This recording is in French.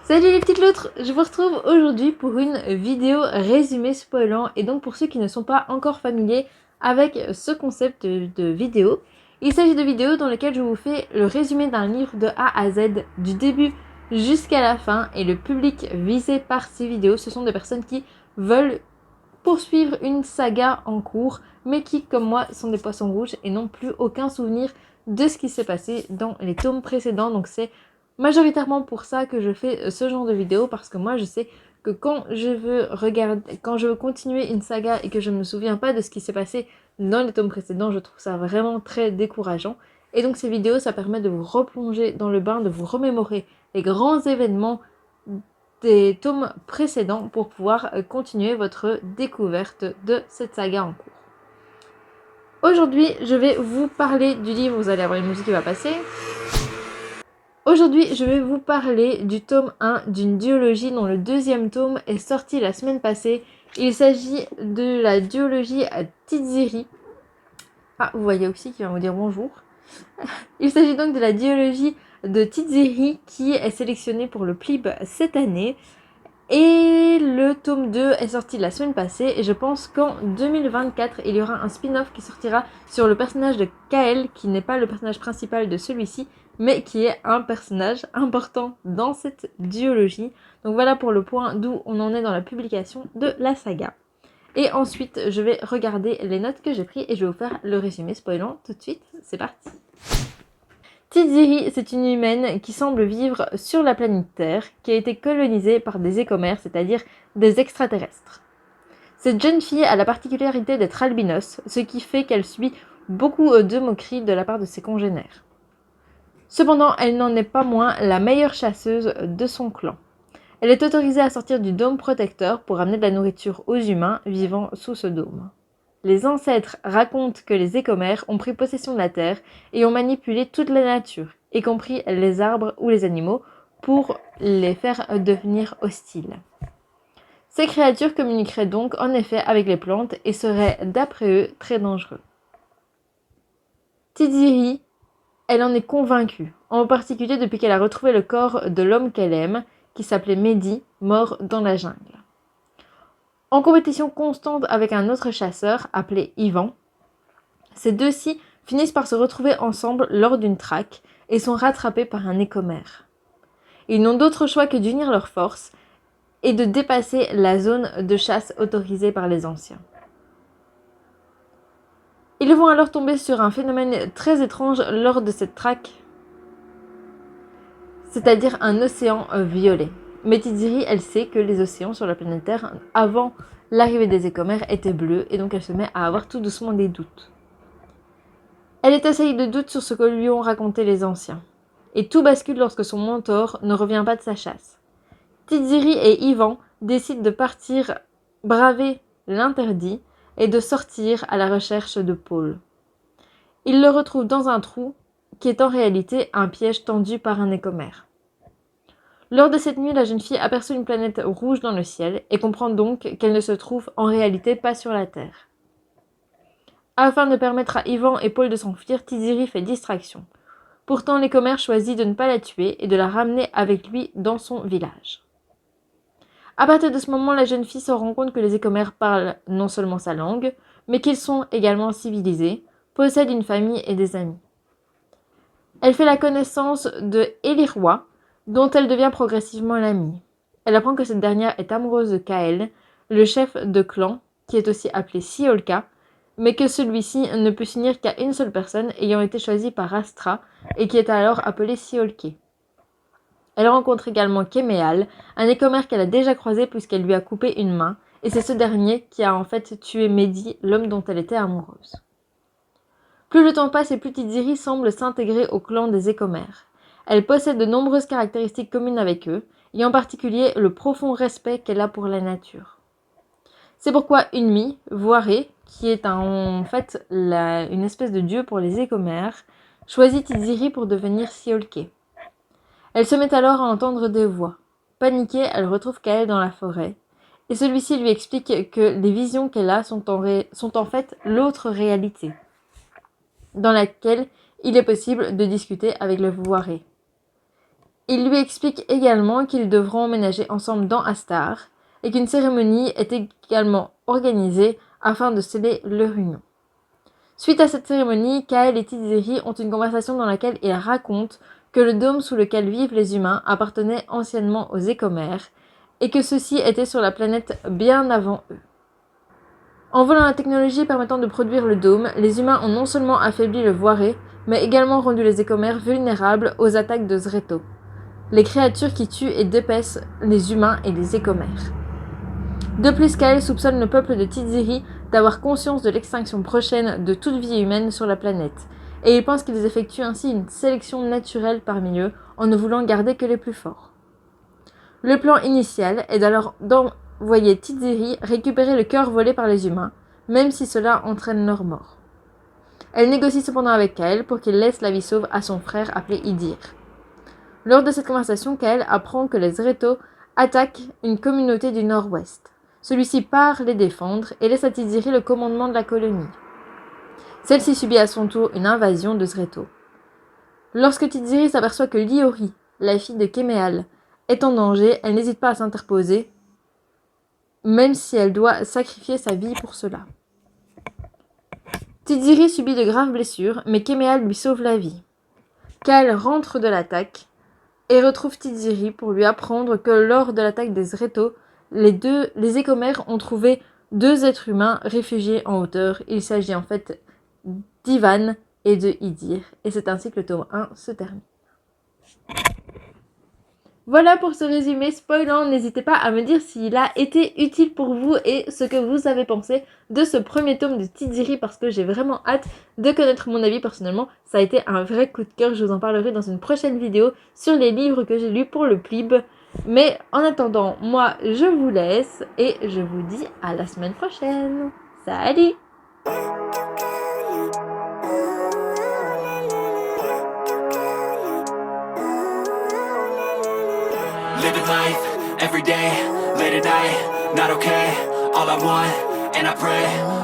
Salut les petites loutres, je vous retrouve aujourd'hui pour une vidéo résumé spoilant et donc pour ceux qui ne sont pas encore familiers avec ce concept de vidéo, il s'agit de vidéos dans lesquelles je vous fais le résumé d'un livre de A à Z, du début jusqu'à la fin, et le public visé par ces vidéos, ce sont des personnes qui veulent poursuivre une saga en cours, mais qui, comme moi, sont des poissons rouges et n'ont plus aucun souvenir de ce qui s'est passé dans les tomes précédents. Donc c'est majoritairement pour ça que je fais ce genre de vidéo, parce que moi je sais que quand je veux continuer une saga et que je ne me souviens pas de ce qui s'est passé dans les tomes précédents, je trouve ça vraiment très décourageant. Et donc ces vidéos, ça permet de vous replonger dans le bain, de vous remémorer les grands événements des tomes précédents pour pouvoir continuer votre découverte de cette saga en cours. Aujourd'hui, je vais vous parler du livre, vous allez avoir une musique qui va passer. Aujourd'hui, je vais vous parler du tome 1 d'une duologie dont le deuxième tome est sorti la semaine passée. Il s'agit de la duologie à Tiziri. Ah, vous voyez aussi qui va vous dire bonjour. Il s'agit donc de la duologie de Tiziri qui est sélectionnée pour le PLIB cette année. Et le tome 2 est sorti la semaine passée et je pense qu'en 2024, il y aura un spin-off qui sortira sur le personnage de Kael, qui n'est pas le personnage principal de celui-ci, mais qui est un personnage important dans cette duologie. Donc voilà pour le point d'où on en est dans la publication de la saga. Et ensuite, je vais regarder les notes que j'ai prises et je vais vous faire le résumé spoilant tout de suite. C'est parti! Tiziri, c'est une humaine qui semble vivre sur la planète Terre, qui a été colonisée par des écomères, c'est-à-dire des extraterrestres. Cette jeune fille a la particularité d'être albinos, ce qui fait qu'elle subit beaucoup de moqueries de la part de ses congénères. Cependant, elle n'en est pas moins la meilleure chasseuse de son clan. Elle est autorisée à sortir du dôme protecteur pour amener de la nourriture aux humains vivant sous ce dôme. Les ancêtres racontent que les écomères ont pris possession de la terre et ont manipulé toute la nature, y compris les arbres ou les animaux, pour les faire devenir hostiles. Ces créatures communiqueraient donc en effet avec les plantes et seraient, d'après eux, très dangereux. Tiziri, elle en est convaincue, en particulier depuis qu'elle a retrouvé le corps de l'homme qu'elle aime, qui s'appelait Mehdi, mort dans la jungle. En compétition constante avec un autre chasseur, appelé Ivan, ces deux-ci finissent par se retrouver ensemble lors d'une traque et sont rattrapés par un écomère. Ils n'ont d'autre choix que d'unir leurs forces et de dépasser la zone de chasse autorisée par les anciens. Ils vont alors tomber sur un phénomène très étrange lors de cette traque, c'est-à-dire un océan violet. Mais Tiziri, elle sait que les océans sur la planète Terre, avant l'arrivée des écomères, étaient bleus, et donc elle se met à avoir tout doucement des doutes. Elle est assaillie de doutes sur ce que lui ont raconté les anciens. Et tout bascule lorsque son mentor ne revient pas de sa chasse. Tiziri et Ivan décident de partir braver l'interdit et de sortir à la recherche de Paul. Ils le retrouvent dans un trou qui est en réalité un piège tendu par un écomère. Lors de cette nuit, la jeune fille aperçoit une planète rouge dans le ciel et comprend donc qu'elle ne se trouve en réalité pas sur la Terre. Afin de permettre à Ivan et Paul de s'enfuir, Tiziri fait distraction. Pourtant, l'écomère choisit de ne pas la tuer et de la ramener avec lui dans son village. À partir de ce moment, la jeune fille se rend compte que les écomères parlent non seulement sa langue, mais qu'ils sont également civilisés, possèdent une famille et des amis. Elle fait la connaissance de Elirwa, dont elle devient progressivement l'amie. Elle apprend que cette dernière est amoureuse de Kael, le chef de clan, qui est aussi appelé Siolka, mais que celui-ci ne peut s'unir qu'à une seule personne ayant été choisie par Astra et qui est alors appelée Siolke. Elle rencontre également Kemeal, un écomère qu'elle a déjà croisé puisqu'elle lui a coupé une main, et c'est ce dernier qui a en fait tué Mehdi, l'homme dont elle était amoureuse. Plus le temps passe et plus Tiziri semble s'intégrer au clan des écomères. Elle possède de nombreuses caractéristiques communes avec eux, et en particulier le profond respect qu'elle a pour la nature. C'est pourquoi Unmi, Voiré, qui est en fait une espèce de dieu pour les écomères, choisit Tiziri pour devenir Siolke. Elle se met alors à entendre des voix. Paniquée, elle retrouve Kael dans la forêt, et celui-ci lui explique que les visions qu'elle a sont en fait l'autre réalité, dans laquelle il est possible de discuter avec le Voiré. Il lui explique également qu'ils devront emménager ensemble dans Astar et qu'une cérémonie est également organisée afin de sceller leur union. Suite à cette cérémonie, Kael et Tiziri ont une conversation dans laquelle ils racontent que le dôme sous lequel vivent les humains appartenait anciennement aux Écomères et que ceux-ci étaient sur la planète bien avant eux. En volant la technologie permettant de produire le dôme, les humains ont non seulement affaibli le Voiré, mais également rendu les Écomères vulnérables aux attaques de Zreto, les créatures qui tuent et dépècent les humains et les Écomères. De plus, Kael soupçonne le peuple de Tiziri d'avoir conscience de l'extinction prochaine de toute vie humaine sur la planète, et il pense qu'ils effectuent ainsi une sélection naturelle parmi eux en ne voulant garder que les plus forts. Le plan initial est alors d'envoyer Tiziri récupérer le cœur volé par les humains, même si cela entraîne leur mort. Elle négocie cependant avec Kael pour qu'il laisse la vie sauve à son frère appelé Idir. Lors de cette conversation, Kael apprend que les Zreto attaquent une communauté du nord-ouest. Celui-ci part les défendre et laisse à Tiziri le commandement de la colonie. Celle-ci subit à son tour une invasion de Zreto. Lorsque Tiziri s'aperçoit que Liori, la fille de Kemeal, est en danger, elle n'hésite pas à s'interposer, même si elle doit sacrifier sa vie pour cela. Tiziri subit de graves blessures, mais Kemeal lui sauve la vie. Kael rentre de l'attaque et retrouve Tiziri pour lui apprendre que lors de l'attaque des Zreto, les Écomères ont trouvé 2 êtres humains réfugiés en hauteur. Il s'agit en fait d'Ivan et de Idir. Et c'est ainsi que le tome 1 se termine. Voilà pour ce résumé spoilant. N'hésitez pas à me dire s'il a été utile pour vous et ce que vous avez pensé de ce premier tome de Tiziri parce que j'ai vraiment hâte de connaître mon avis personnellement. Ça a été un vrai coup de cœur. Je vous en parlerai dans une prochaine vidéo sur les livres que j'ai lus pour le Plib. Mais en attendant, moi je vous laisse et je vous dis à la semaine prochaine. Salut! Living life, every day, late at night, not okay. All I want, and I pray